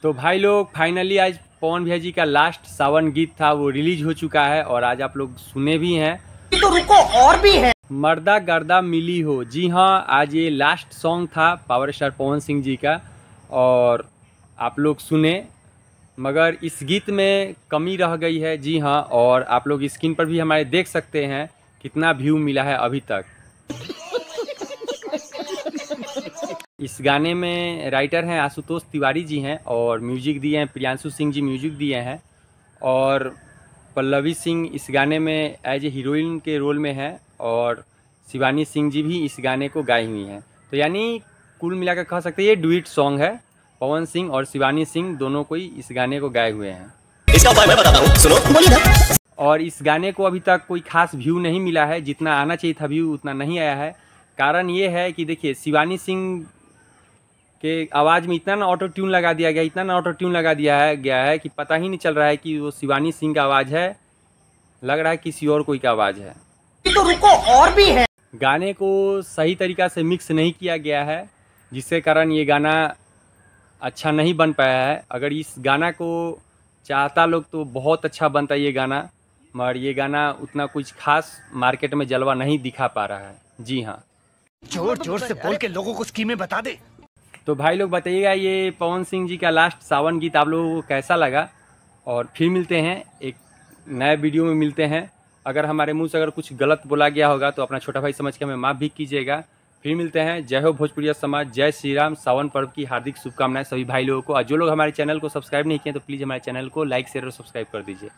तो भाई लोग फाइनली आज पवन भैया जी का लास्ट सावन गीत था वो रिलीज हो चुका है और आज आप लोग सुने भी हैं। तो रुको और भी है। मर्दा गर्दा मिली हो, जी हाँ, आज ये लास्ट सॉन्ग था पावर स्टार पवन सिंह जी का और आप लोग सुने, मगर इस गीत में कमी रह गई है। जी हाँ, और आप लोग स्क्रीन पर भी हमारे देख सकते हैं कितना व्यू मिला है अभी तक। इस गाने में राइटर हैं आशुतोष तिवारी जी हैं और म्यूजिक दिए हैं प्रियांशु सिंह जी, म्यूजिक दिए हैं और पल्लवी सिंह इस गाने में एज ए हीरोइन के रोल में है और शिवानी सिंह जी भी इस गाने को गाई हुई हैं। तो यानी कुल मिलाकर कह सकते हैं ये डुएट सॉन्ग है, पवन सिंह और शिवानी सिंह दोनों को ही इस गाने को गाए हुए हैं। इसका उपाय मैं बताता हूँ, सुनो। और इस गाने को अभी तक कोई खास व्यू नहीं मिला है, जितना आना चाहिए था व्यू उतना नहीं आया है। कारण ये है कि देखिए शिवानी सिंह के आवाज़ में इतना ना ऑटो ट्यून लगा दिया गया, इतना ना ऑटो ट्यून लगा दिया गया है कि पता ही नहीं चल रहा है कि वो शिवानी सिंह का आवाज़ है, लग रहा है किसी और कोई का आवाज़ है। तो रुको और भी है। गाने को सही तरीक़ा से मिक्स नहीं किया गया है, जिसके कारण ये गाना अच्छा नहीं बन पाया है। अगर इस गाना को चाहता लोग तो बहुत अच्छा बनता ये गाना, मगर ये गाना उतना कुछ खास मार्केट में जलवा नहीं दिखा पा रहा है। जी हाँ, जोर जोर से बोल के लोगों को स्कीमें बता दे। तो भाई लोग बताइएगा ये पवन सिंह जी का लास्ट सावन गीत आप लोगों को कैसा लगा, और फिर मिलते हैं एक नए वीडियो में मिलते हैं। अगर हमारे मुंह से अगर कुछ गलत बोला गया होगा तो अपना छोटा भाई समझ के हमें माफ़ भी कीजिएगा। फिर मिलते हैं। जय हो भोजपुरिया समाज, जय श्री राम। सावन पर्व की हार्दिक शुभकामनाएं सभी भाई लोगों को। और जो लोग हमारे चैनल को सब्सक्राइब नहीं किए तो प्लीज़ हमारे चैनल को लाइक शेयर और सब्सक्राइब कर दीजिए।